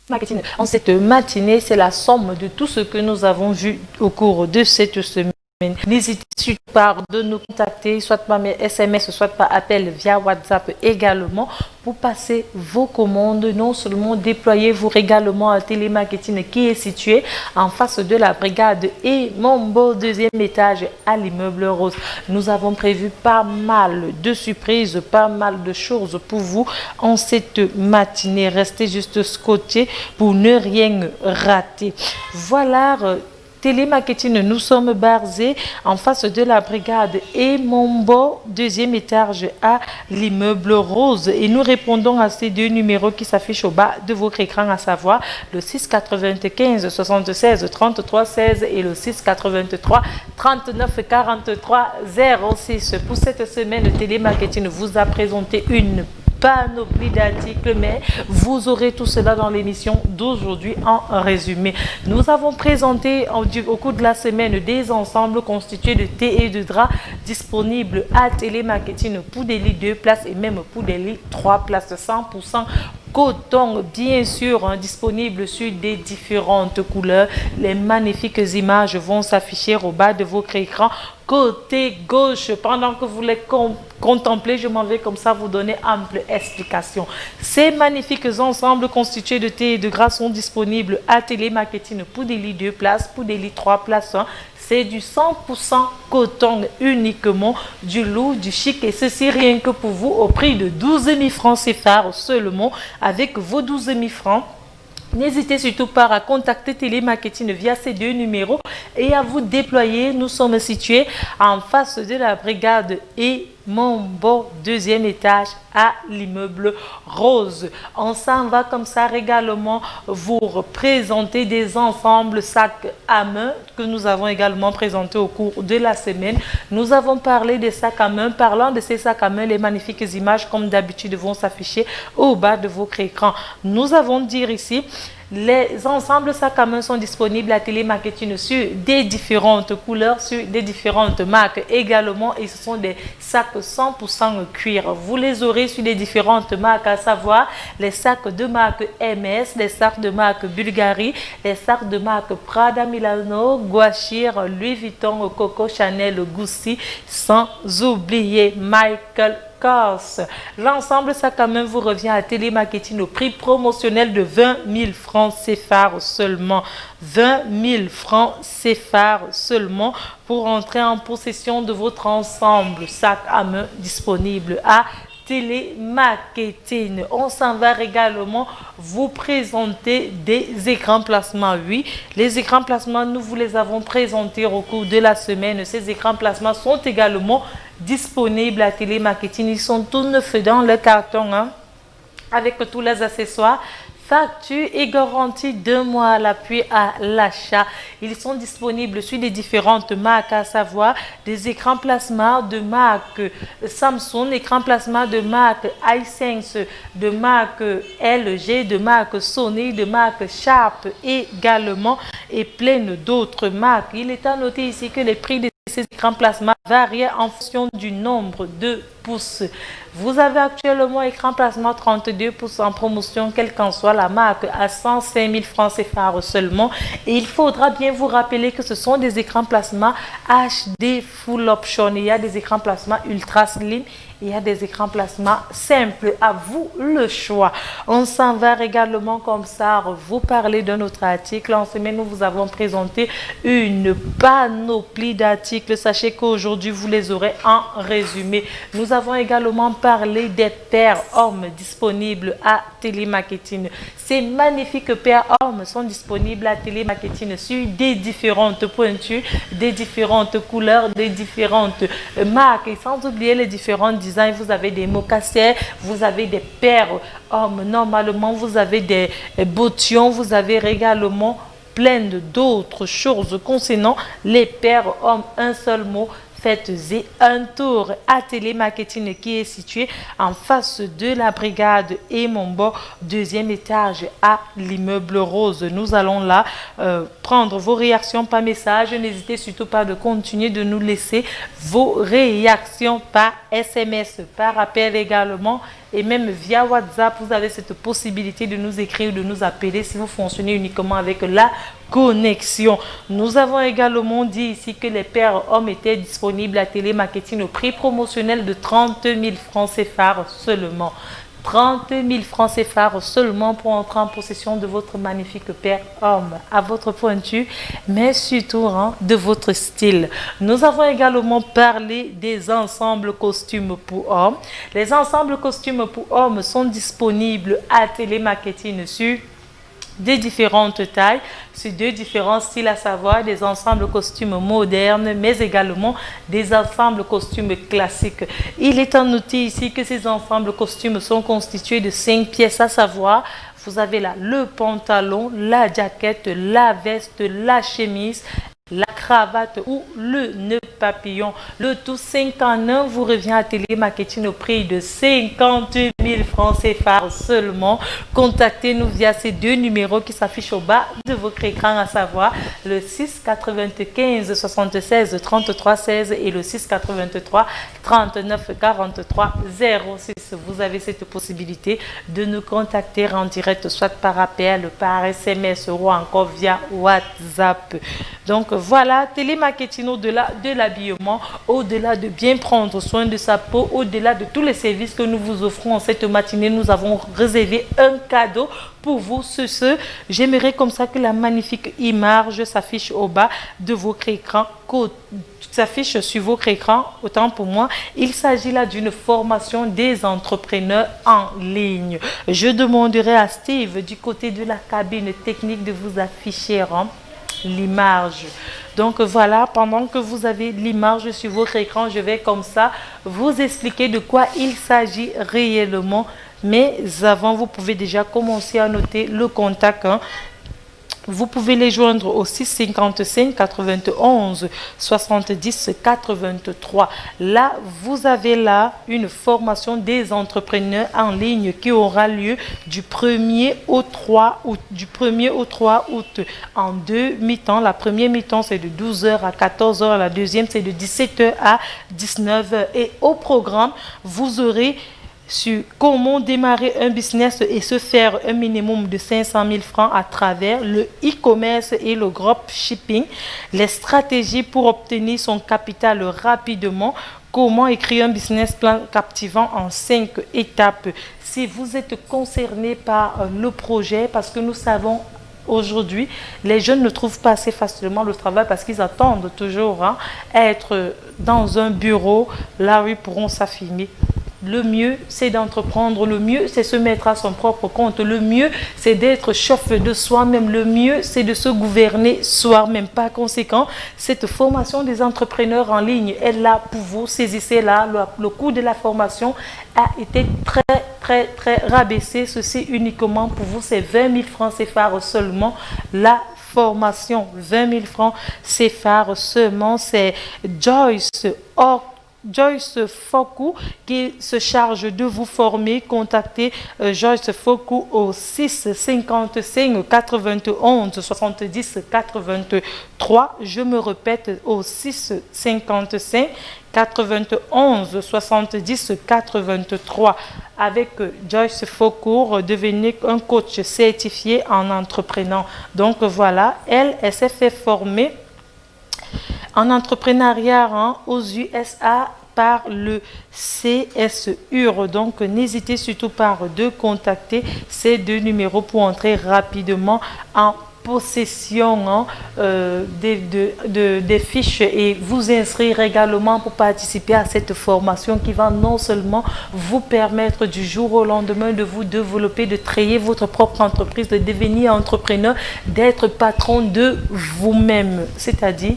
Marketing. En cette matinée, c'est la somme de tout ce que nous avons vu au cours de cette semaine. N'hésitez surtout pas de nous contacter, soit par SMS, soit par appel via WhatsApp également, pour passer vos commandes. Non seulement déployez-vous également à Télémarketing qui est situé en face de la brigade et Mombo, deuxième étage à l'immeuble Rose. Nous avons prévu pas mal de surprises, pas mal de choses pour vous en cette matinée. Restez juste scotchés pour ne rien rater. Voilà. Télémarketing, nous sommes basés en face de la brigade et Mombo, deuxième étage à l'immeuble Rose. Et nous répondons à ces deux numéros qui s'affichent au bas de votre écran, à savoir le 695 76 33 16 et le 683 39 43 06. Pour cette semaine, Télémarketing vous a présenté une panoplie d'articles, mais vous aurez tout cela dans l'émission d'aujourd'hui en résumé. Nous avons présenté au cours de la semaine des ensembles constitués de thé et de draps disponibles à Télémarketing pour des lits 2 places et même pour des lits 3 places, 100% coton, bien sûr, disponible sur des différentes couleurs. Les magnifiques images vont s'afficher au bas de votre écran côté gauche. Pendant que vous les contemplez, je m'en vais comme ça vous donner ample explication. Ces magnifiques ensembles constitués de thé et de gras sont disponibles à Télémarketing pour des lits 2 places, pour des lits 3 places. C'est du 100% coton, uniquement du lourd, du chic, et ceci rien que pour vous au prix de 12 000 francs CFA seulement. Avec vos 12 000 francs, n'hésitez surtout pas à contacter Télémarketing via ces deux numéros et à vous déployer. Nous sommes situés en face de la brigade et Mombo, deuxième étage à l'immeuble Rose. On s'en va comme ça également vous présenter des ensembles sacs à main que nous avons également présentés au cours de la semaine. Nous avons parlé des sacs à main. Parlant de ces sacs à main, les magnifiques images comme d'habitude vont s'afficher au bas de votre écran. Nous avons dit ici, les ensembles sacs à main sont disponibles à Télémarketing sur des différentes couleurs, sur des différentes marques également, et ce sont des sacs 100% cuir. Vous les aurez sur des différentes marques, à savoir les sacs de marque MS, les sacs de marque Bulgari, les sacs de marque Prada, Milano, Guachir, Louis Vuitton, Coco, Chanel, Gucci, sans oublier Michael Kors. L'ensemble sac à main vous revient à Télémarketing au prix promotionnel de 20 000 francs CFA seulement. 20 000 francs CFA seulement pour entrer en possession de votre ensemble sac à main disponible à Télémarketing. On s'en va également vous présenter des écrans plasma. Oui, les écrans plasma, nous vous les avons présentés au cours de la semaine. Ces écrans plasma sont également disponibles à Télémarketing. Ils sont tout neufs dans le carton, avec tous les accessoires. Facture et garantie 2 mois à l'appui à l'achat. Ils sont disponibles sur les différentes marques, à savoir des écrans plasma de marque Samsung, écran plasma de marque Hisense, de marque LG, de marque Sony, de marque Sharp également, et plein d'autres marques. Il est à noter ici que les prix de ces écrans plasma varient en fonction du nombre de pouces. Vous avez actuellement écran plasma 32 pouces en promotion, quelle qu'en soit la marque, à 105 000 francs CFA seulement. Et il faudra bien vous rappeler que ce sont des écrans plasma HD Full Option. Il y a des écrans plasma ultra slim, il y a des écrans plasma simples. À vous le choix. On s'en va également comme ça vous parler d'un autre article. En semaine, nous vous avons présenté une panoplie d'articles. Sachez qu'aujourd'hui, vous les aurez en résumé. Nous avons également parlé des paires hommes disponibles à Télémarketing. Ces magnifiques paires hommes sont disponibles à Télémarketing sur des différentes pointures, des différentes couleurs, des différentes marques, et sans oublier les différentes designs. Vous avez des mocassins, vous avez des paires hommes normalement, vous avez des bottillons, vous avez également plein d'autres choses concernant les paires hommes. Un seul mot, faites-y un tour à Télémarketing qui est situé en face de la brigade et Mombo, deuxième étage à l'immeuble Rose. Nous allons là prendre vos réactions par message. N'hésitez surtout pas de continuer de nous laisser vos réactions par SMS, par appel également. Et même via WhatsApp, vous avez cette possibilité de nous écrire, de nous appeler si vous fonctionnez uniquement avec la connexion. Nous avons également dit ici que les paires hommes étaient disponibles à Télémarketing au prix promotionnel de 30 000 francs CFA seulement. 30 000 francs CFA seulement pour entrer en possession de votre magnifique paire homme, à votre pointu, mais surtout de votre style. Nous avons également parlé des ensembles costumes pour hommes. Les ensembles costumes pour hommes sont disponibles à Télémarketing sur des différentes tailles, sur deux différents styles, à savoir des ensembles costumes modernes, mais également des ensembles costumes classiques. Il est à noter ici que ces ensembles costumes sont constitués de 5 pièces, à savoir, vous avez là le pantalon, la jaquette, la veste, la chemise, la cravate ou le nœud papillon. Le tout 5 en 1 vous revient à Télémarketing au prix de 50 000 francs CFA seulement. Contactez-nous via ces deux numéros qui s'affichent au bas de votre écran, à savoir le 6 95 76 33 16 et le 6 83 39 43 06. Vous avez cette possibilité de nous contacter en direct, soit par appel, par SMS ou encore via WhatsApp. Donc voilà, Télémarketing, au-delà de l'habillement, au-delà de bien prendre soin de sa peau, au-delà de tous les services que nous vous offrons en cette matinée, nous avons réservé un cadeau pour vous. J'aimerais comme ça que la magnifique image s'affiche au bas de votre écran, s'affiche sur votre écran, autant pour moi. Il s'agit là d'une formation des entrepreneurs en ligne. Je demanderai à Steve du côté de la cabine technique de vous afficher l'image. Donc voilà, pendant que vous avez l'image sur votre écran, je vais comme ça vous expliquer de quoi il s'agit réellement. Mais avant, vous pouvez déjà commencer à noter le contact. Vous pouvez les joindre au 655 91 70 83. Là, vous avez là une formation des entrepreneurs en ligne qui aura lieu du 1er au 3 août. Du 1er au 3 août en deux mi-temps. La première mi-temps, c'est de 12h à 14h. La deuxième, c'est de 17h à 19h. Et au programme, vous aurez sur comment démarrer un business et se faire un minimum de 500 000 francs à travers le e-commerce et le dropshipping, les stratégies pour obtenir son capital rapidement, comment écrire un business plan captivant en 5 étapes. Si vous êtes concerné par le projet, parce que nous savons aujourd'hui, les jeunes ne trouvent pas assez facilement le travail parce qu'ils attendent toujours être dans un bureau, là où ils pourront s'affirmer. Le mieux, c'est d'entreprendre. Le mieux, c'est se mettre à son propre compte. Le mieux, c'est d'être chef de soi-même. Le mieux, c'est de se gouverner soi-même. Par conséquent, cette formation des entrepreneurs en ligne est là pour vous. Saisissez là. Le coût de la formation a été très rabaissé. Ceci uniquement pour vous. C'est 20 000 francs CFA seulement. La formation, 20 000 francs CFA seulement. C'est Joyce Foku qui se charge de vous former. Contactez Joyce Foku au 6 55 91 70 83. Je me répète, au 6 55 91 70 83. Avec Joyce Foku, devenez un coach certifié en entreprenant. Donc voilà, elle s'est fait former en entrepreneuriat aux USA par le CSUR. Donc, n'hésitez surtout pas de contacter ces deux numéros pour entrer rapidement en possession des fiches et vous inscrire également pour participer à cette formation qui va non seulement vous permettre du jour au lendemain de vous développer, de créer votre propre entreprise, de devenir entrepreneur, d'être patron de vous-même. C'est-à-dire,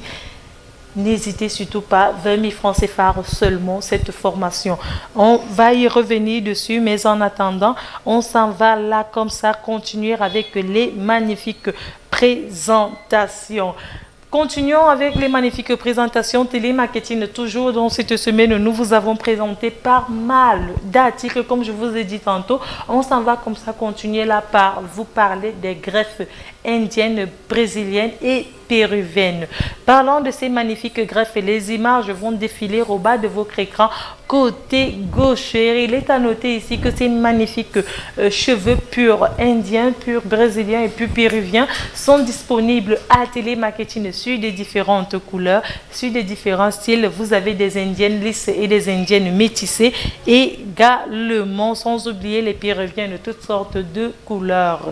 n'hésitez surtout pas, 20 000 francs CFA seulement cette formation. On va y revenir dessus, mais en attendant, on s'en va là comme ça, continuer avec les magnifiques présentations. Continuons avec les magnifiques présentations télémarketing. Toujours dans cette semaine, nous vous avons présenté pas mal d'articles, comme je vous ai dit tantôt. On s'en va comme ça continuer là par vous parler des greffes indiennes, brésiliennes et péruviennes. Parlant de ces magnifiques greffes, les images vont défiler au bas de votre écran côté gauche. Il est à noter ici que ces magnifiques cheveux purs indiens, purs brésiliens et purs péruviens sont disponibles à Télémarketing sur des différentes couleurs, sur des différents styles. Vous avez des indiennes lisses et des indiennes métissées, également sans oublier les péruviens de toutes sortes de couleurs.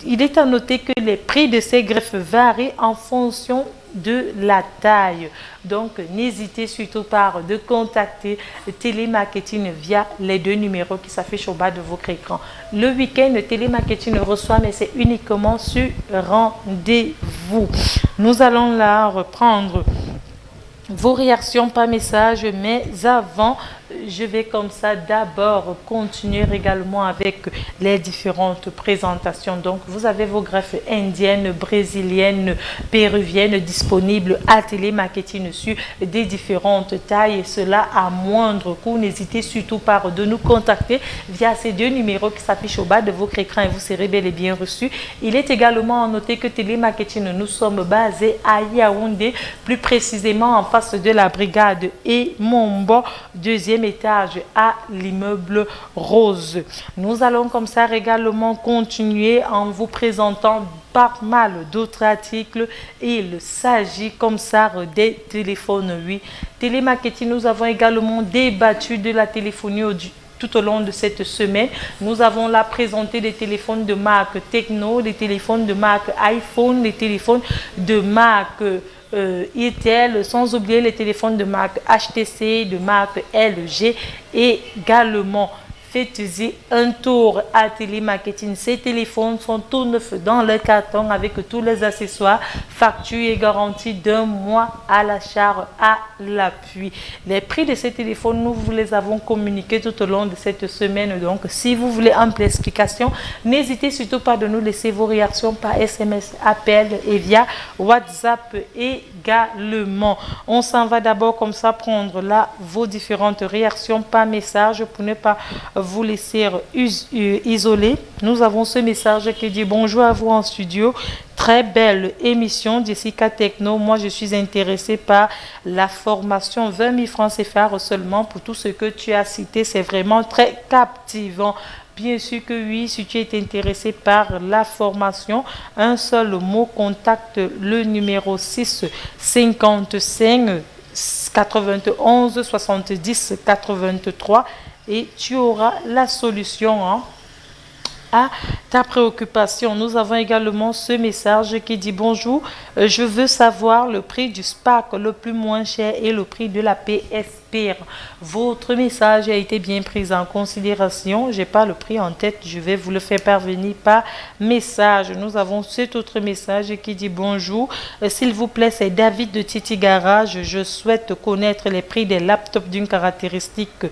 Il est à noter que les prix de ces greffes varient en fonction de la taille. Donc, n'hésitez surtout pas de contacter Télémarketing via les deux numéros qui s'affichent au bas de votre écran. Le week-end, Télémarketing reçoit, mais c'est uniquement sur rendez-vous. Nous allons là reprendre vos réactions par message, mais avant, je vais comme ça d'abord continuer également avec les différentes présentations. Donc, vous avez vos greffes indiennes, brésiliennes, péruviennes disponibles à Télémarketing sur des différentes tailles, et cela à moindre coût. N'hésitez surtout pas de nous contacter via ces deux numéros qui s'affichent au bas de votre écran et vous serez bel et bien reçus. Il est également à noter que Télémarketing, nous sommes basés à Yaoundé, plus précisément en face de la brigade et Mombo, deuxième étage à l'immeuble Rose. Nous allons comme ça également continuer en vous présentant pas mal d'autres articles. Il s'agit comme ça des téléphones. Oui, Télémarketing, nous avons également débattu de la téléphonie tout au long de cette semaine. Nous avons là présenté des téléphones de marque Tecno, des téléphones de marque iPhone, des téléphones de marque Itel, sans oublier les téléphones de marque HTC, de marque LG également. Faites-y un tour à Télémarketing. Ces téléphones sont tout neufs dans le carton avec tous les accessoires, facture et garantie d'un mois à l'achat à l'appui. Les prix de ces téléphones, nous vous les avons communiqués tout au long de cette semaine. Donc, si vous voulez ample explication, n'hésitez surtout pas de nous laisser vos réactions par SMS, appel et via WhatsApp également. On s'en va d'abord comme ça prendre là vos différentes réactions par message pour ne pas vous laisser isoler. Nous avons ce message qui dit: bonjour à vous en studio, très belle émission Jessica Techno. Moi je suis intéressée par la formation, 20 000 francs CFA seulement pour tout ce que tu as cité, c'est vraiment très captivant. Bien sûr que oui, si tu es intéressé par la formation, un seul mot, contacte le numéro 6 55 91 70 83 et tu auras la solution à ta préoccupation. Nous avons également ce message qui dit: bonjour, je veux savoir le prix du Spark le plus moins cher et le prix de la PSP. Votre message a été bien pris en considération. Je n'ai pas le prix en tête, je vais vous le faire parvenir par message. Nous avons cet autre message qui dit: bonjour, s'il vous plaît, c'est David de Titi Garage. Je souhaite connaître les prix des laptops d'une caractéristique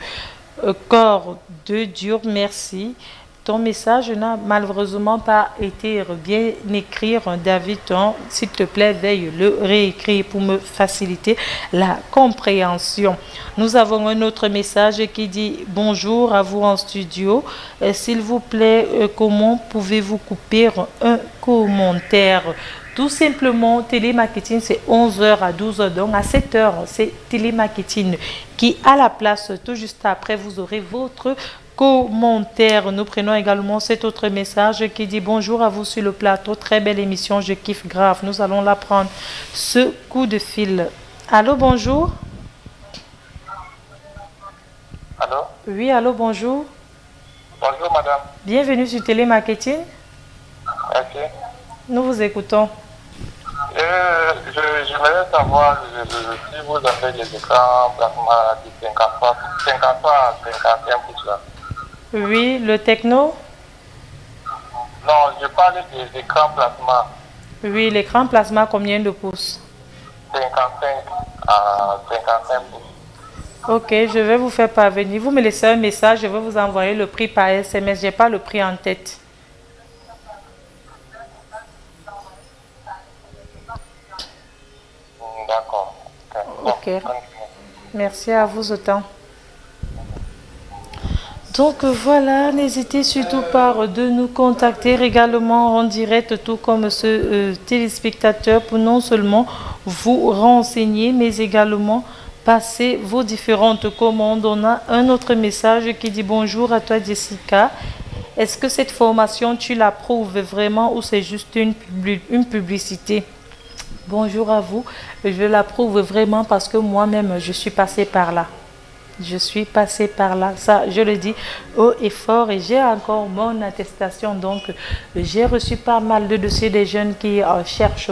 corps de dur, merci. Ton message n'a malheureusement pas été bien écrit, David. S'il te plaît, veuille le réécrire pour me faciliter la compréhension. Nous avons un autre message qui dit: bonjour à vous en studio. S'il vous plaît, comment pouvez-vous couper un commentaire? Tout simplement, Télémarketing, c'est 11h à 12h. Donc, à 7h, c'est Télémarketing qui, à la place, tout juste après, vous aurez votre commentaire. Nous prenons également cet autre message qui dit: bonjour à vous sur le plateau. Très belle émission, je kiffe grave. Nous allons la prendre. Ce coup de fil. Allô, bonjour. Allô? Oui, allô, bonjour. Bonjour, madame. Bienvenue sur Télémarketing. Ok. Nous vous écoutons. J'aimerais savoir si vous avez des écrans plasma de 53 à 55%. Oui, le Tecno. Non, je parle des écrans plasma. Oui, l'écran plasma, combien de pouces? 55 à 55%. Ok, je vais vous faire parvenir. Vous me laissez un message, je vais vous envoyer le prix par SMS. Je n'ai pas le prix en tête. Ok. Merci à vous autant. Donc voilà, n'hésitez surtout pas de nous contacter également en direct, tout comme ce téléspectateur, pour non seulement vous renseigner, mais également passer vos différentes commandes. On a un autre message qui dit bonjour à toi Jessica. Est-ce que cette formation, tu l'approuves vraiment ou c'est juste une publicité? Bonjour à vous, je l'approuve vraiment parce que moi-même, je suis passée par là. Je suis passée par là, ça je le dis haut et fort et j'ai encore mon attestation. Donc j'ai reçu pas mal de dossiers des jeunes qui cherchent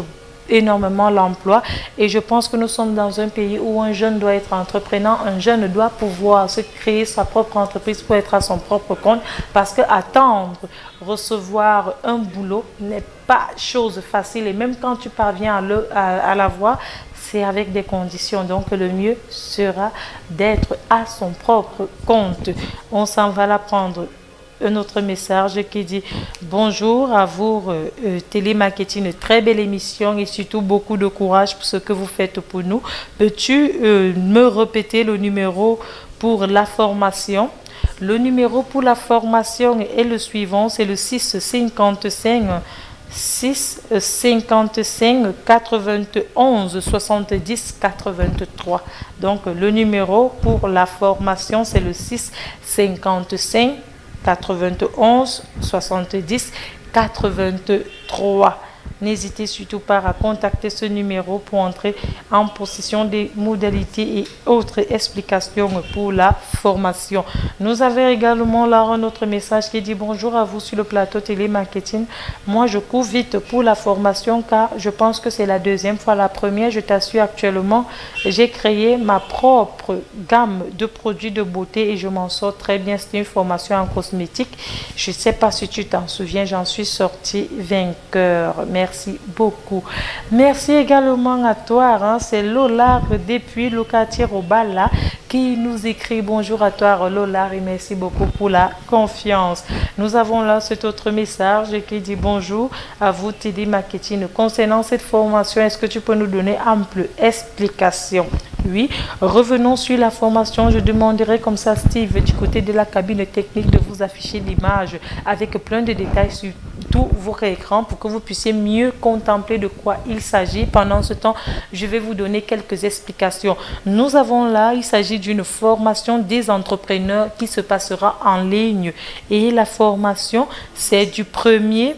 énormément l'emploi et je pense que nous sommes dans un pays où un jeune doit être entrepreneur, un jeune doit pouvoir se créer sa propre entreprise pour être à son propre compte parce que attendre recevoir un boulot n'est pas chose facile et même quand tu parviens à l'avoir, c'est avec des conditions. Donc le mieux sera d'être à son propre compte. On s'en va la prendre. Un autre message qui dit bonjour à vous Télémarketing, une très belle émission et surtout beaucoup de courage pour ce que vous faites pour nous. Peux-tu me répéter le numéro pour la formation? Le numéro pour la formation est le suivant, c'est le 655 91 70 83. Donc le numéro pour la formation c'est le 655 91 70 83. N'hésitez surtout pas à contacter ce numéro pour entrer en possession des modalités et autres explications pour la formation. Nous avons également là un autre message qui dit bonjour à vous sur le plateau télémarketing. Moi, je cours vite pour la formation car je pense que c'est la deuxième fois. La première, je t'assure actuellement, j'ai créé ma propre gamme de produits de beauté et je m'en sors très bien. C'est une formation en cosmétique. Je ne sais pas si tu t'en souviens, j'en suis sortie vainqueur. Merci beaucoup. Merci également à toi. Hein. C'est Lola depuis le quartier Robala qui nous écrit bonjour à toi Lola et merci beaucoup pour la confiance. Nous avons là cet autre message qui dit bonjour à vous Télémarketing. Concernant cette formation, est-ce que tu peux nous donner ample explication? Oui, revenons sur la formation. Je demanderai comme ça Steve du côté de la cabine technique de vous afficher l'image avec plein de détails sur tout votre écran pour que vous puissiez mieux contempler de quoi il s'agit. Pendant ce temps, je vais vous donner quelques explications. Nous avons là, il s'agit d'une formation des entrepreneurs qui se passera en ligne et la formation c'est du 1er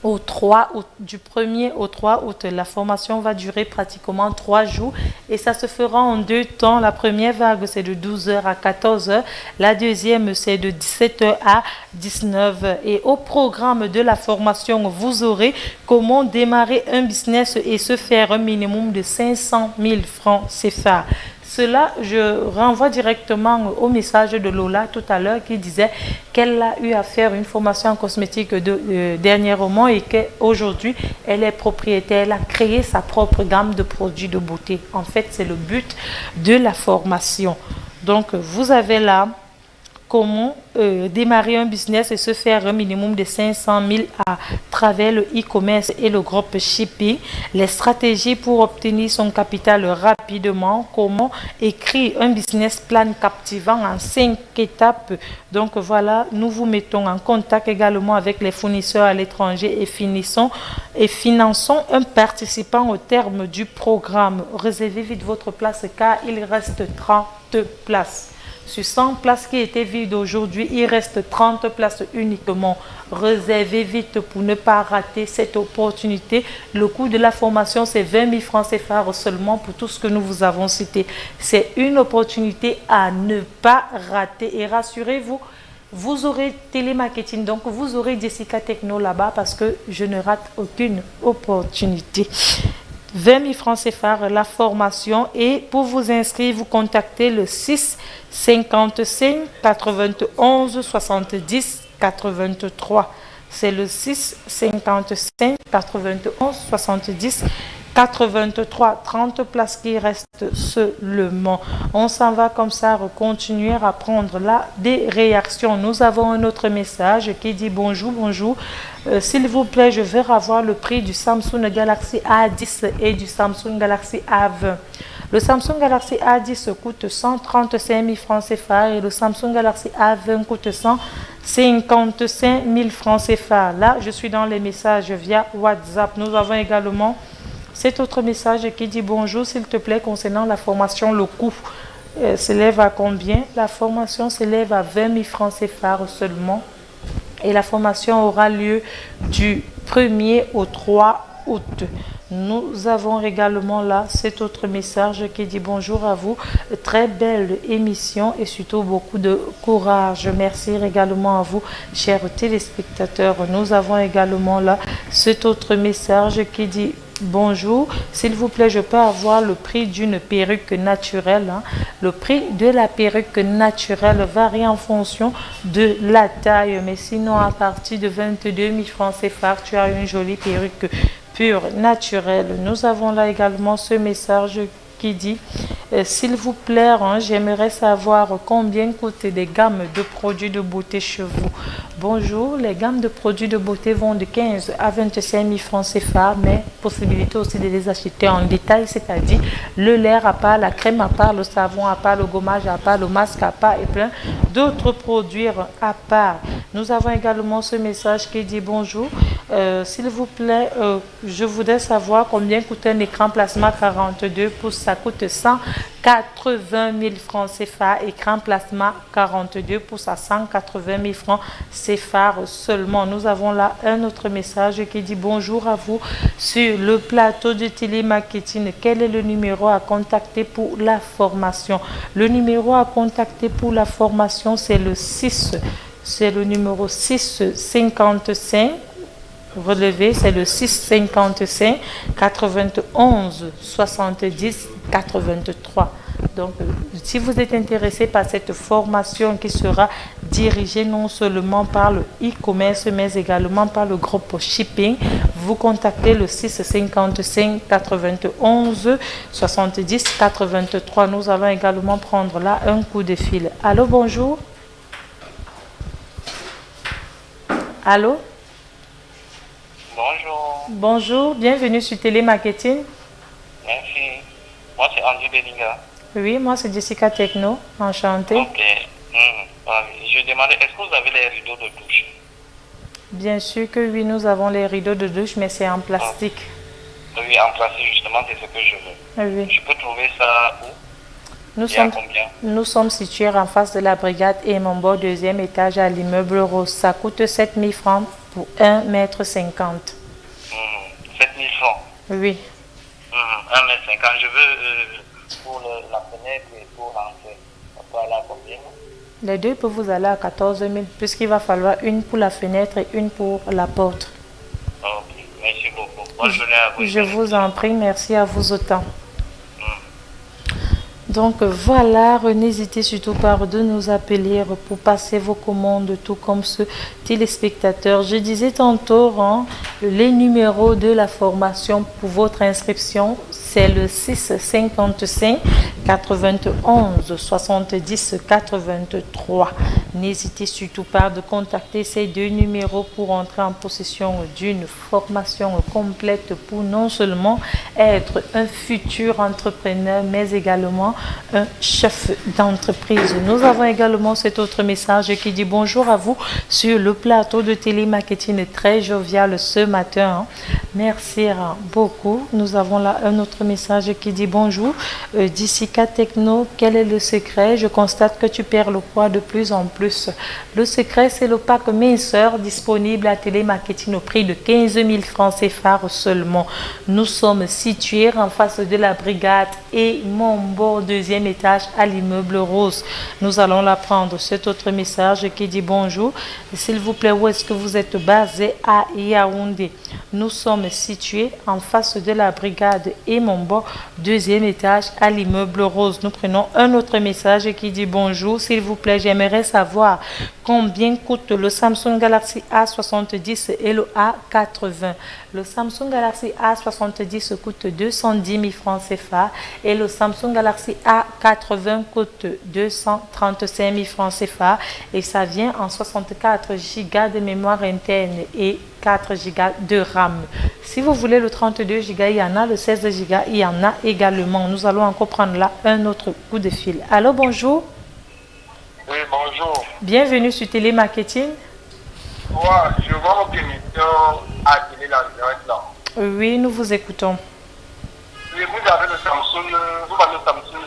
au 3 août. Du 1er au 3 août, la formation va durer pratiquement 3 jours et ça se fera en 2 temps. La première vague, c'est de 12h à 14h. La deuxième, c'est de 17h à 19h. Et au programme de la formation, vous aurez comment démarrer un business et se faire un minimum de 500 000 francs CFA. Cela, je renvoie directement au message de Lola tout à l'heure qui disait qu'elle a eu à faire une formation en cosmétique dernièrement et qu'aujourd'hui, elle est propriétaire. Elle a créé sa propre gamme de produits de beauté. En fait, c'est le but de la formation. Donc, vous avez là comment démarrer un business et se faire un minimum de 500 000 à travers le e-commerce et le groupe shipping, les stratégies pour obtenir son capital rapidement, comment écrire un business plan captivant en 5 étapes. Donc voilà, nous vous mettons en contact également avec les fournisseurs à l'étranger et finançons un participant au terme du programme. Réservez vite votre place car il reste 30 places. Sur 100 places qui étaient vides aujourd'hui, il reste 30 places uniquement. Réservez vite pour ne pas rater cette opportunité. Le coût de la formation, c'est 20 000 francs CFA seulement pour tout ce que nous vous avons cité. C'est une opportunité à ne pas rater. Et rassurez-vous, vous aurez Télémarketing, donc vous aurez Jessica Techno là-bas parce que je ne rate aucune opportunité. 20 000 francs CFA la formation et pour vous inscrire, vous contactez le 6 55 91 70 83. C'est le 6 55 91 70 83, 30 places qui restent seulement. On s'en va comme ça, continuer à prendre là des réactions. Nous avons un autre message qui dit bonjour, bonjour. S'il vous plaît, je veux avoir le prix du Samsung Galaxy A10 et du Samsung Galaxy A20. Le Samsung Galaxy A10 coûte 135 000 francs CFA et le Samsung Galaxy A20 coûte 155 000 francs CFA. Là, je suis dans les messages via WhatsApp. Nous avons également cet autre message qui dit bonjour, s'il te plaît, concernant la formation, le coût s'élève à combien? La formation s'élève à 20 000 francs CFA seulement. Et la formation aura lieu du 1er au 3 août. Nous avons également là cet autre message qui dit bonjour à vous, très belle émission et surtout beaucoup de courage. Merci également à vous, chers téléspectateurs. Nous avons également là cet autre message qui dit bonjour, s'il vous plaît, je peux avoir le prix d'une perruque naturelle. Le prix de la perruque naturelle varie en fonction de la taille, mais sinon à partir de 22 000 francs CFA, tu as une jolie perruque pure, naturelle. Nous avons là également ce message qui dit s'il vous plaît, j'aimerais savoir combien coûtent des gammes de produits de beauté chez vous. Bonjour, les gammes de produits de beauté vont de 15 à 25 000 francs CFA, mais possibilité aussi de les acheter en détail, c'est-à-dire le lait à part, la crème à part, le savon à part, le gommage à part, le masque à part et plein d'autres produits à part. Nous avons également ce message qui dit bonjour, s'il vous plaît, je voudrais savoir combien coûte un écran plasma 42 pouces. Ça coûte 180 000 francs CFA. Écran plasma 42 pouces à 180 000 francs CFA seulement. Nous avons là un autre message qui dit bonjour à vous sur le plateau de télémarketing. Quel est le numéro à contacter pour la formation? Le numéro à contacter pour la formation, c'est le 6. C'est le numéro 655. Relevé, c'est le 655 91 70 83. Donc, si vous êtes intéressé par cette formation qui sera dirigée non seulement par le e-commerce, mais également par le groupe shipping, vous contactez le 655 91 70 83. Nous allons également prendre là un coup de fil. Allô, bonjour. Allô? Bonjour. Bonjour, bienvenue sur Télémarketing. Merci. Moi, c'est André Belinga. Oui, moi, c'est Jessica Techno. Enchantée. Ok. Je demandais, est-ce que vous avez les rideaux de douche? Bien sûr que oui, nous avons les rideaux de douche, mais c'est en plastique. Oui, en plastique, justement, c'est ce que je veux. Oui. Je peux trouver ça où? Nous sommes situés en face de la brigade et mon beau deuxième étage à l'immeuble Rose. Ça coûte 7 000 francs pour 1,50 m. 7 000 francs? Oui. 1,50 m. Je veux pour la fenêtre et pour l'entrée. Ça peut aller à combien? Les deux peuvent vous aller à 14 000, puisqu'il va falloir une pour la fenêtre et une pour la porte. Ok, merci beaucoup. Bonne journée à vous. Je vous en prie, merci à vous autant. Donc voilà, n'hésitez surtout pas de nous appeler pour passer vos commandes, tout comme ce téléspectateur. Je disais tantôt, les numéros de la formation pour votre inscription, c'est le 655 91 70 83. N'hésitez surtout pas de contacter ces deux numéros pour entrer en possession d'une formation complète pour non seulement être un futur entrepreneur, mais également un chef d'entreprise. Nous avons également cet autre message qui dit bonjour à vous sur le plateau de télémarketing très jovial ce matin. Merci beaucoup. Nous avons là un autre message qui dit bonjour. Jessica Techno, quel est le secret? Je constate que tu perds le poids de plus en plus. Le secret, c'est le pack minceur disponible à télémarketing au prix de 15 000 francs CFA seulement. Nous sommes situés en face de la brigade et mon beau deuxième étage à l'immeuble Rose. Nous allons la prendre. Cet autre message qui dit bonjour. S'il vous plaît, où est-ce que vous êtes basé? À Yaoundé. Nous sommes situés en face de la brigade et mon beau deuxième étage à l'immeuble Rose. Nous prenons un autre message qui dit bonjour. S'il vous plaît, j'aimerais savoir combien coûte le Samsung Galaxy A70 et le A80. Le Samsung Galaxy A70 coûte 210 000 francs CFA et le Samsung Galaxy A80 coûte 235 000 francs CFA et ça vient en 64 Go de mémoire interne et 4 Go de RAM. Si vous voulez le 32 Go, il y en a, le 16 Go, il y en a également. Nous allons encore prendre là un autre coup de fil. Allô, bonjour. Oui, bonjour. Bienvenue sur Télémarketing. Je vois votre émission à télé la direct là. Oui, nous vous écoutons. Oui, vous avez le Samsung, vous avez le Samsung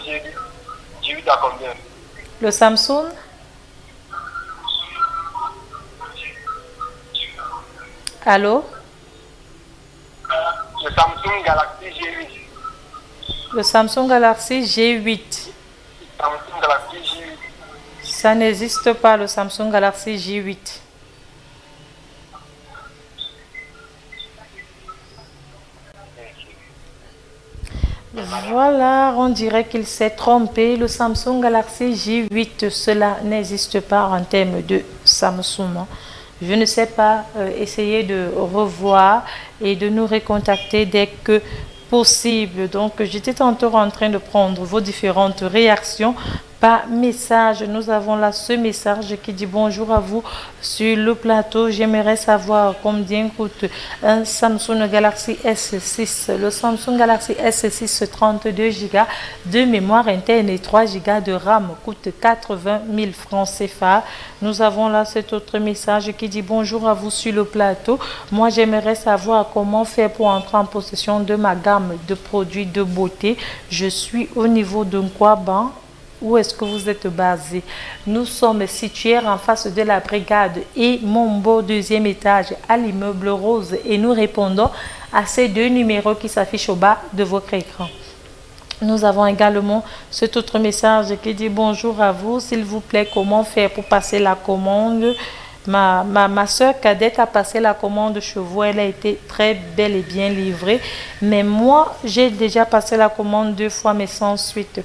G8 à combien? Le Samsung? Allô? Le Samsung Galaxy G8. Le Samsung Galaxy G8. Samsung Galaxy G8. Ça n'existe pas, le Samsung Galaxy J8. Voilà, on dirait qu'il s'est trompé. Le Samsung Galaxy J8, cela n'existe pas en termes de Samsung. Je ne sais pas, essayez de revoir et de nous recontacter dès que possible. Donc, j'étais tantôt en train de prendre vos différentes réactions par message. Nous avons là ce message qui dit bonjour à vous sur le plateau. J'aimerais savoir combien coûte un Samsung Galaxy S6. Le Samsung Galaxy S6 32 Go de mémoire interne et 3 Go de RAM coûte 80 000 francs CFA. Nous avons là cet autre message qui dit bonjour à vous sur le plateau. Moi, j'aimerais savoir comment faire pour entrer en possession de ma gamme de produits de beauté. Je suis au niveau de Nkwaban. Où est-ce que vous êtes basé? Nous sommes situés en face de la brigade et Mombo, deuxième étage, à l'immeuble Rose. Et nous répondons à ces deux numéros qui s'affichent au bas de votre écran. Nous avons également cet autre message qui dit bonjour à vous. S'il vous plaît, comment faire pour passer la commande? Ma soeur cadette a passé la commande chez vous. Elle a été très belle et bien livrée. Mais moi, j'ai déjà passé la commande 2 fois, mais sans suite.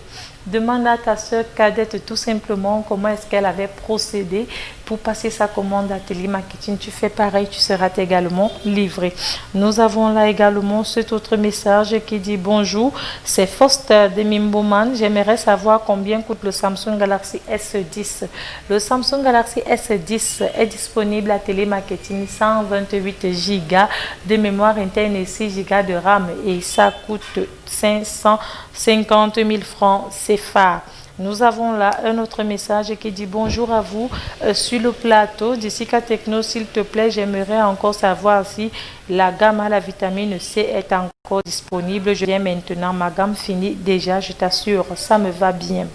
Demande à ta soeur cadette tout simplement comment est-ce qu'elle avait procédé pour passer sa commande à Télémarketing. Tu fais pareil, tu seras également livré. Nous avons là également cet autre message qui dit bonjour, c'est Foster de Mimboman. J'aimerais savoir combien coûte le Samsung Galaxy S10. Le Samsung Galaxy S10 est disponible à Télémarketing, 128 Go de mémoire interne et 6 Go de RAM et ça coûte 550 000 francs CFA. Nous avons là un autre message qui dit bonjour à vous sur le plateau. Jessica Techno, s'il te plaît, j'aimerais encore savoir si la gamme à la vitamine C est encore disponible. Je viens maintenant, ma gamme finit déjà, je t'assure, ça me va bien.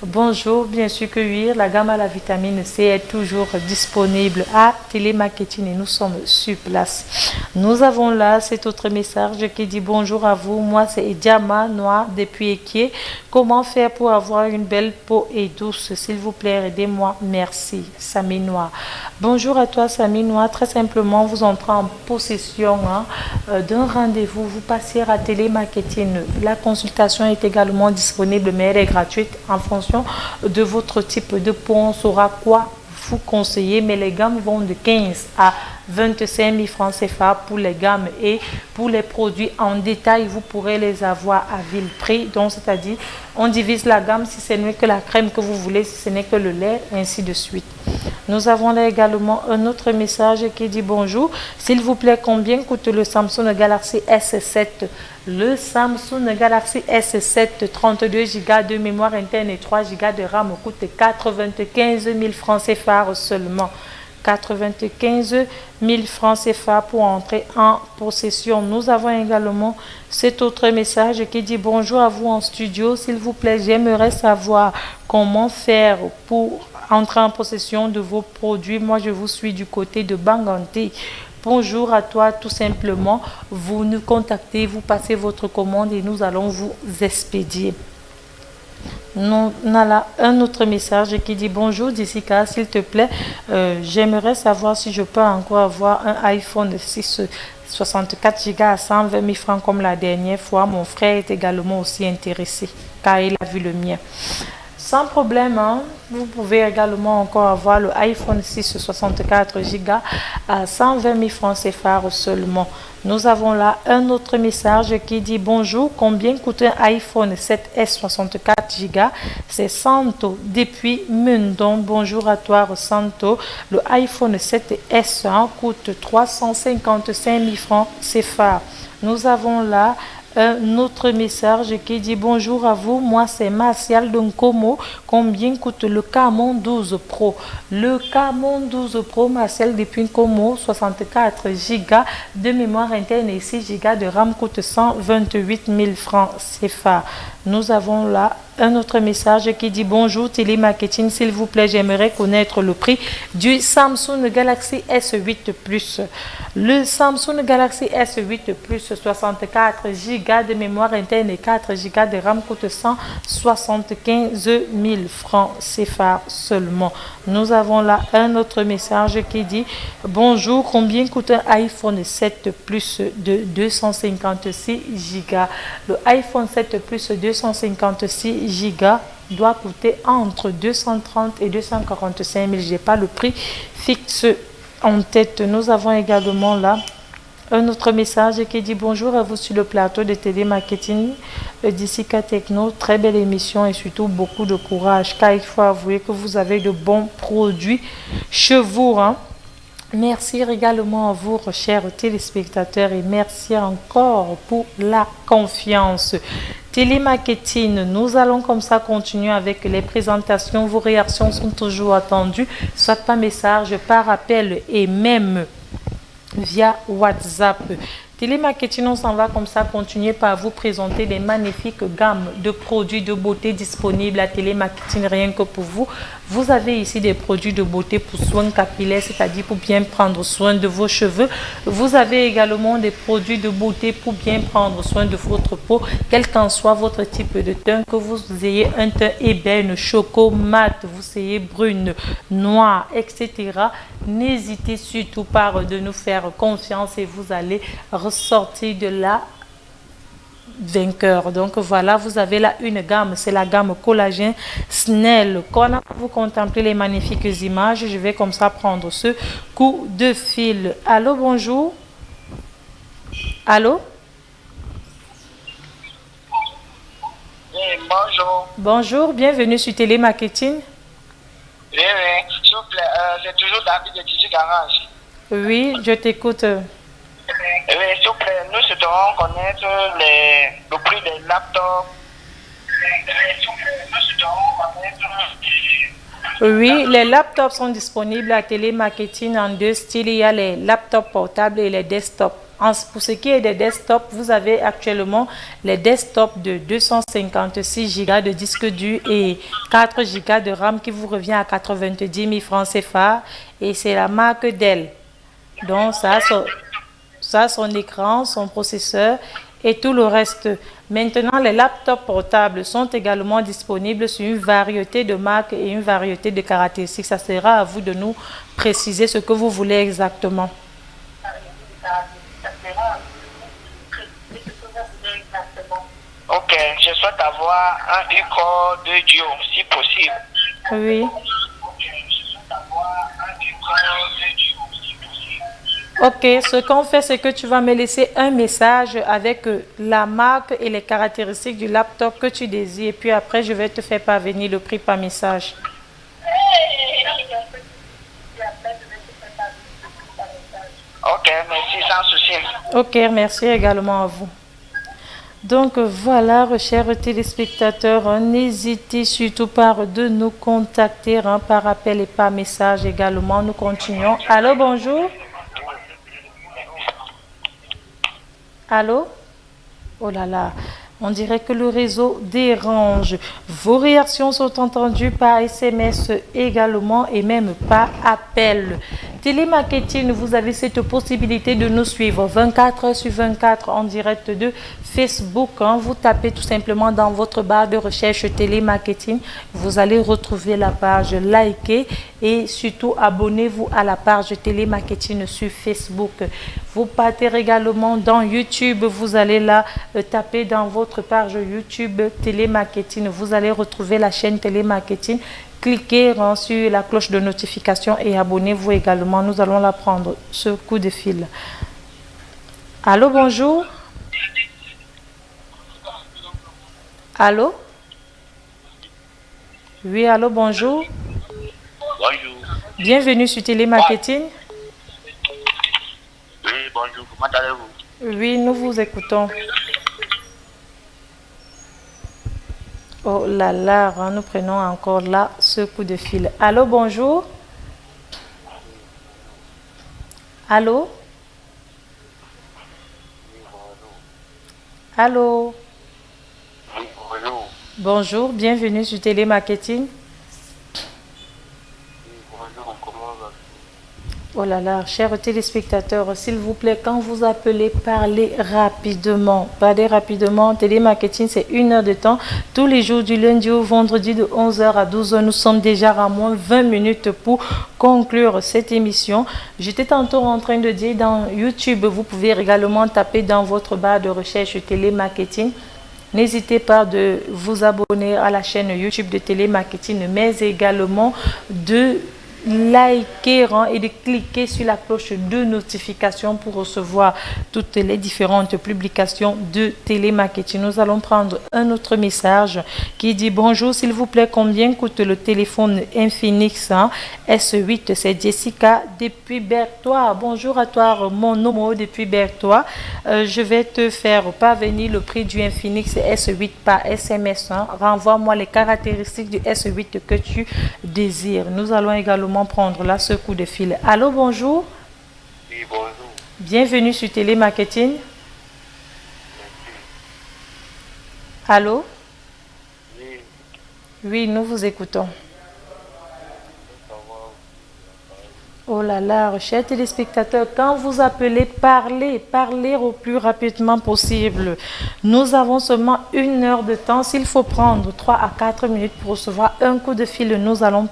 Bonjour, bien sûr que oui, la gamme à la vitamine C est toujours disponible à Télémarketing et nous sommes sur place. Nous avons là cet autre message qui dit bonjour à vous, moi c'est Diama Noir depuis Equier. Comment faire pour avoir une belle peau et douce? S'il vous plaît, aidez-moi, merci. Samy Noir. Bonjour à toi Samy Noir, très simplement vous entrez en possession d'un rendez-vous, vous passez à Télémarketing. La consultation est également disponible mais elle est gratuite. En fonction de votre type de peau, on saura quoi vous conseiller, mais les gammes vont de 15 à 25 000 francs CFA pour les gammes et pour les produits en détail, vous pourrez les avoir à vil prix. Donc, c'est-à-dire, on divise la gamme si ce n'est que la crème que vous voulez, si ce n'est que le lait, ainsi de suite. Nous avons là également un autre message qui dit bonjour. S'il vous plaît, combien coûte le Samsung Galaxy S7? Le Samsung Galaxy S7 32 Go de mémoire interne et 3 Go de RAM coûte 95 000 francs CFA seulement. 95 000 francs CFA pour entrer en possession. Nous avons également cet autre message qui dit bonjour à vous en studio. S'il vous plaît, j'aimerais savoir comment faire pour entrer en possession de vos produits. Moi, je vous suis du côté de Banganté. Bonjour à toi, tout simplement. Vous nous contactez, vous passez votre commande et nous allons vous expédier. On a là un autre message qui dit bonjour Jessica, s'il te plaît, j'aimerais savoir si je peux encore avoir un iPhone 6 64 Go à 120 000 francs comme la dernière fois. Mon frère est également aussi intéressé car il a vu le mien. Sans problème, hein. Vous pouvez également encore avoir le iPhone 6 64 Go à 120 000 francs CFA seulement. Nous avons là un autre message qui dit bonjour, combien coûte un iPhone 7S 64 Go? C'est Santo depuis Mundon. Bonjour à toi Santo. Le iPhone 7S coûte 355 000 francs CFA. Nous avons là un autre message qui dit bonjour à vous, moi c'est Martial de Nkomo. Combien coûte le Camon 12 Pro? Le Camon 12 Pro Martial depuis Nkomo, 64 Go de mémoire interne et 6 Go de RAM coûte 128 000 francs CFA. Nous avons là un autre message qui dit bonjour télémarketing, s'il vous plaît, j'aimerais connaître le prix du Samsung Galaxy S8 Plus. Le Samsung Galaxy S8 Plus 64 Go de mémoire interne et 4 Go de RAM coûte 175 000 francs CFA seulement. Nous avons là un autre message qui dit bonjour, combien coûte un iPhone 7 Plus de 256 Go? Le iPhone 7 Plus 256 Go doit coûter entre 230 et 245 000. Je n'ai pas le prix fixe en tête. Nous avons également là un autre message qui dit bonjour à vous sur le plateau de télémarketing d'ici Techno. Très belle émission et surtout beaucoup de courage car il faut avouer que vous avez de bons produits chez vous. Merci également à vous, chers téléspectateurs, et merci encore pour la confiance. Télémarketing, nous allons comme ça continuer avec les présentations. Vos réactions sont toujours attendues, soit par message, par appel et même via WhatsApp. Télémarketing, on s'en va comme ça continuer par vous présenter des magnifiques gammes de produits de beauté disponibles à Télémarketing rien que pour vous. Vous avez ici des produits de beauté pour soins capillaires, c'est-à-dire pour bien prendre soin de vos cheveux. Vous avez également des produits de beauté pour bien prendre soin de votre peau, quel qu'en soit votre type de teint, que vous ayez un teint ébène, choco, mat, vous soyez brune, noire, etc. N'hésitez surtout pas de nous faire confiance et vous allez ressortir de là vainqueur. Donc voilà, vous avez là une gamme, c'est la gamme collagène Snell. Quand vous contemplez les magnifiques images, je vais comme ça prendre ce coup de fil. Allô, bonjour. Allô? Oui, bonjour. Bonjour, bienvenue sur Télémarketing. Oui, s'il vous plaît, c'est toujours David de Titi Garage. Oui, je t'écoute. Oui, s'il vous plaît, nous souhaiterons connaître le prix des laptops. Oui, les laptops sont disponibles à Télémarketing en deux styles. Il y a les laptops portables et les desktops. Pour ce qui est des desktops, vous avez actuellement les desktops de 256 Go de disque dur et 4 Go de RAM qui vous revient à 90 000 francs CFA. Et c'est la marque Dell. Donc, ça a son écran, son processeur et tout le reste. Maintenant, les laptops portables sont également disponibles sur une variété de marques et une variété de caractéristiques. Ça sera à vous de nous préciser ce que vous voulez exactement. Ok, je souhaite avoir un U-Core 2 Duo, si possible. Oui. Ok, ce qu'on fait, c'est que tu vas me laisser un message avec la marque et les caractéristiques du laptop que tu désires. Et puis après, je vais te faire parvenir le prix par message. Ok, merci, sans souci. Ok, merci également à vous. Donc voilà, chers téléspectateurs, n'hésitez surtout pas de nous contacter par appel et par message également. Nous continuons. Allô, bonjour. Allô? Oh là là, on dirait que le réseau dérange. Vos réactions sont entendues par SMS également et même par appel. Télémarketing, vous avez cette possibilité de nous suivre 24 heures sur 24 en direct de Facebook. Vous tapez tout simplement dans votre barre de recherche Télémarketing. Vous allez retrouver la page, likez et surtout abonnez-vous à la page Télémarketing sur Facebook. Vous partez également dans YouTube. Vous allez là taper dans votre page YouTube Télémarketing. Vous allez retrouver la chaîne Télémarketing. Cliquez sur la cloche de notification et abonnez-vous également. Nous allons la prendre ce coup de fil. Allô, bonjour. Allô? Oui, allô, bonjour. Bonjour. Bienvenue sur Télémarketing. Oui, bonjour. Comment allez-vous? Oui, nous vous écoutons. Oh là là, nous prenons encore là ce coup de fil. Allô, bonjour. Allô? Allô? Oui, bonjour. Bonjour, bienvenue sur Télémarketing. Oui, bonjour. Comment va-t-il? Oh là là, chers téléspectateurs, s'il vous plaît, quand vous appelez, parlez rapidement. Parlez rapidement. Télémarketing, c'est 1 heure de temps. Tous les jours du lundi au vendredi de 11h à 12h, nous sommes déjà à moins 20 minutes pour conclure cette émission. J'étais tantôt en train de dire dans YouTube, vous pouvez également taper dans votre barre de recherche Télémarketing. N'hésitez pas de vous abonner à la chaîne YouTube de Télémarketing, mais également de liker et de cliquer sur la cloche de notification pour recevoir toutes les différentes publications de Télémarketing. Nous allons prendre un autre message qui dit: bonjour, s'il vous plaît, combien coûte le téléphone Infinix S8? C'est Jessica depuis Bertois. Bonjour à toi, mon nom depuis Bertois. Je vais te faire parvenir le prix du Infinix S8 par SMS. Renvoie-moi les caractéristiques du S8 que tu désires. Nous allons également prendre là ce coup de fil. Allô, bonjour. Oui, bonjour. Bienvenue sur Télémarketing. Merci. Allô? Oui, Oui, nous vous écoutons. ça va. Oh là là, chers téléspectateurs, quand vous appelez, parlez au plus rapidement possible. Nous avons seulement 1 heure de temps. S'il faut prendre 3 à 4 minutes pour recevoir un coup de fil, nous n'allons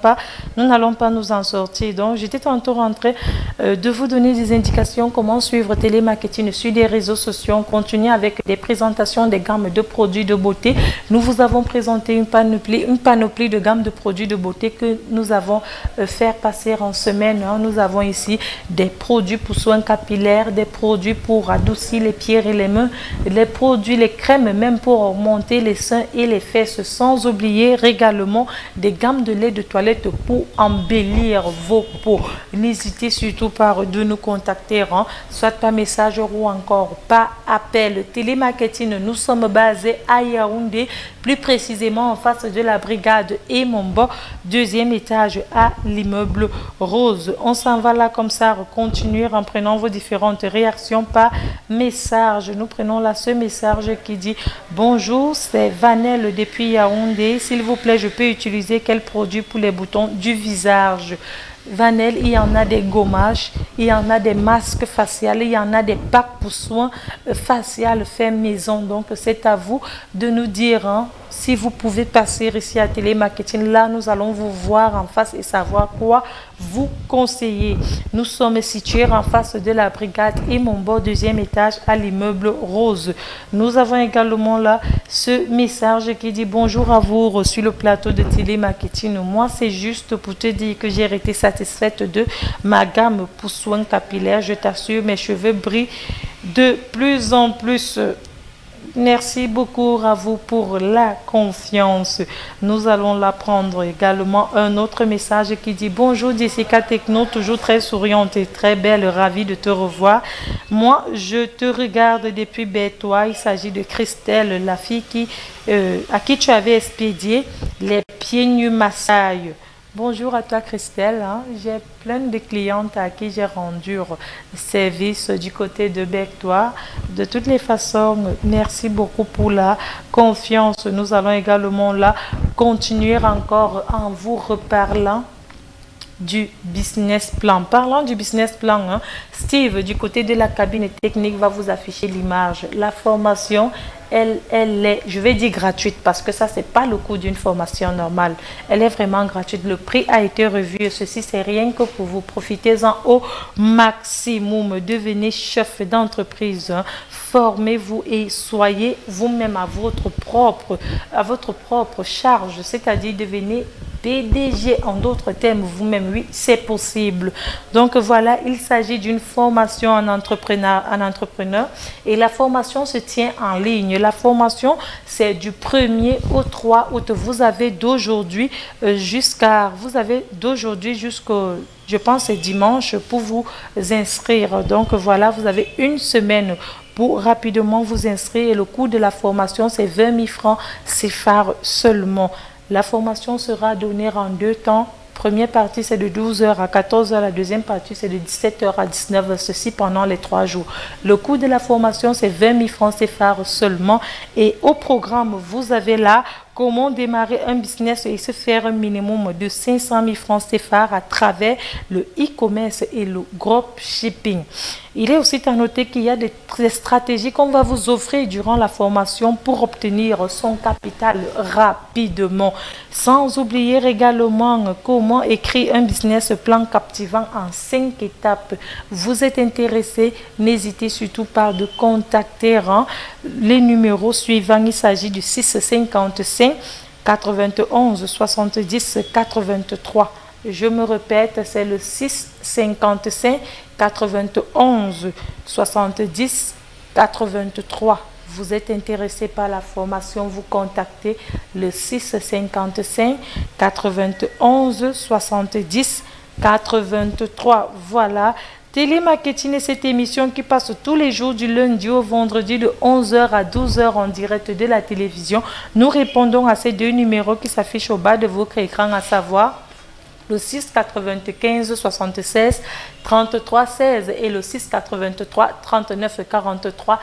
pas nous en sortir. Donc, j'étais tantôt en train de vous donner des indications comment suivre Télémarketing sur des réseaux sociaux. On continue avec des présentations des gammes de produits de beauté. Nous vous avons présenté une panoplie de gammes de produits de beauté que nous avons fait passer en semaine. Nous avons ici des produits pour soins capillaires, des produits pour adoucir les pieds et les mains, les produits, les crèmes même pour augmenter les seins et les fesses, sans oublier également des gammes de lait de toilette pour embellir vos peaux. N'hésitez surtout pas de nous contacter, soit par message ou encore par appel. Télémarketing, nous sommes basés à Yaoundé, plus précisément en face de la brigade et Mombo, 2e étage à l'immeuble Rose. On s'en va là comme ça, continuer en prenant vos différentes réactions par message. Nous prenons là ce message qui dit: bonjour, c'est Vanel depuis Yaoundé. S'il vous plaît, je peux utiliser quel produit pour les boutons du visage? Vanel, il y en a des gommages, il y en a des masques faciales, il y en a des packs pour soins faciales fait maison. Donc, c'est à vous de nous dire si vous pouvez passer ici à Télémarketing. Là, nous allons vous voir en face et savoir quoi vous conseiller. Nous sommes situés en face de la brigade et mon bord 2e étage à l'immeuble Rose. Nous avons également là ce message qui dit: bonjour à vous sur le plateau de Télémarketing. Moi, c'est juste pour te dire que j'ai été satisfaite de ma gamme pour soins capillaires. Je t'assure, mes cheveux brillent de plus en plus. Merci beaucoup à vous pour la confiance. Nous allons la prendre également un autre message qui dit: bonjour Jessica Techno, toujours très souriante et très belle, ravie de te revoir. Moi, je te regarde depuis Bertois. Il s'agit de Christelle, la fille à qui tu avais expédié les pieds nus massages. Bonjour à toi Christelle, j'ai plein de clientes à qui j'ai rendu service du côté de Bertois. De toutes les façons, merci beaucoup pour la confiance. Nous allons également là continuer encore en vous reparlant du business plan. Parlant du business plan, Steve, du côté de la cabine technique, va vous afficher l'image. La formation, elle est, je vais dire gratuite, parce que ça, c'est pas le coût d'une formation normale. Elle est vraiment gratuite. Le prix a été revu et ceci, c'est rien que pour vous. Profitez-en au maximum. Devenez chef d'entreprise. Formez-vous et soyez vous-même à votre propre charge, c'est-à-dire devenez PDG en d'autres termes vous-même. Oui, c'est possible. Donc voilà, il s'agit d'une formation en entrepreneur et la formation se tient en ligne. La formation, c'est du 1er au 3 août. Vous avez d'aujourd'hui jusqu'au, je pense, c'est dimanche pour vous inscrire. Donc voilà, vous avez une semaine pour rapidement vous inscrire et le coût de la formation, c'est 20 000 francs CFA seulement. La formation sera donnée en 2 temps. Première partie, c'est de 12h à 14h. La deuxième partie, c'est de 17h à 19h. Ceci pendant les 3 jours. Le coût de la formation, c'est 20 000 francs CFA seulement. Et au programme, vous avez là comment démarrer un business et se faire un minimum de 500 000 francs CFA à travers le e-commerce et le dropshipping. Il est aussi à noter qu'il y a des stratégies qu'on va vous offrir durant la formation pour obtenir son capital rapidement. Sans oublier également comment écrire un business plan captivant en 5 étapes. Vous êtes intéressé, n'hésitez surtout pas de contacter les numéros suivants. Il s'agit du 655 91 70 83. Je me répète, c'est le 655 91 70 83. Vous êtes intéressé par la formation, vous contactez le 655 91 70 83. Voilà. Télémarketing est cette émission qui passe tous les jours du lundi au vendredi de 11h à 12h en direct de la télévision. Nous répondons à ces 2 numéros qui s'affichent au bas de votre écran, à savoir le 6 95 76 33 16 et le 6 83 39 43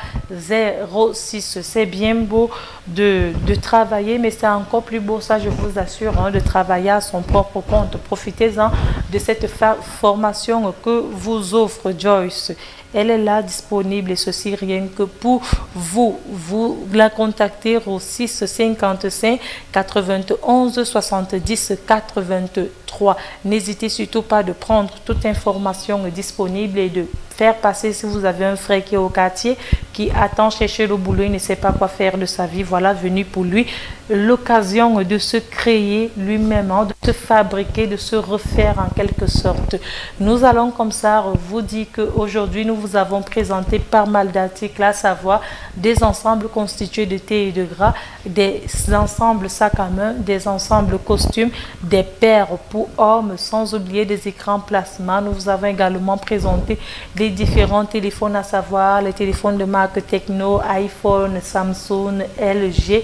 06. C'est bien beau de travailler, mais c'est encore plus beau, ça je vous assure, de travailler à son propre compte. Profitez-en de cette formation que vous offre Joyce. Elle est là disponible et ceci rien que pour vous. Vous la contactez au 655 91 70 83. N'hésitez surtout pas de prendre toute information disponible et de faire passer, si vous avez un frère qui est au quartier, qui attend chercher le boulot, il ne sait pas quoi faire de sa vie, voilà venu pour lui l'occasion de se créer lui-même, de se fabriquer, de se refaire en quelque sorte. Nous allons comme ça vous dire qu'aujourd'hui nous vous avons présenté pas mal d'articles, à savoir des ensembles constitués de thé et de gras, des ensembles sacs à main, des ensembles costumes, des paires pour hommes, sans oublier des écrans plasma. Nous vous avons également présenté les différents téléphones, à savoir les téléphones de marque Tecno, iPhone, Samsung, LG,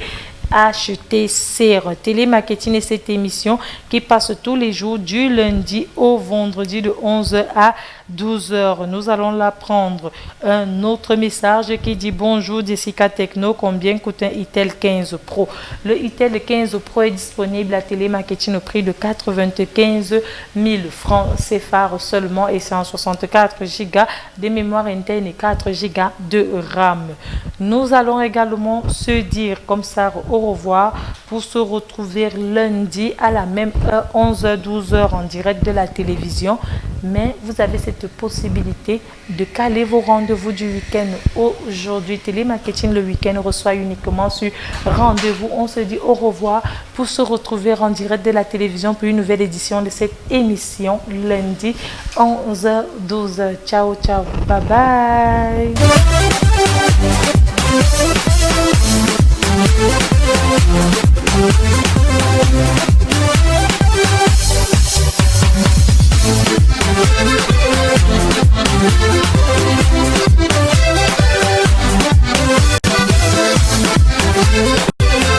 HTC. Télémarketing est cette émission qui passe tous les jours du lundi au vendredi de 11h à 12h. Nous allons la prendre. Un autre message qui dit: bonjour Jessica Techno, combien coûte un Itel 15 Pro? Le Itel 15 Pro est disponible à Télémarketing au prix de 95 000 francs CFA seulement et c'est en 64 Go de mémoire interne et 4 Go de RAM. Nous allons également se dire comme ça au revoir pour se retrouver lundi à la même heure, 11h, 12h en direct de la télévision. Mais vous avez cette possibilité de caler vos rendez-vous du week-end. Aujourd'hui, Télémarketing le week-end reçoit uniquement sur rendez-vous. On se dit au revoir pour se retrouver en direct de la télévision pour une nouvelle édition de cette émission lundi 11h, 12h. Ciao, ciao. Bye bye.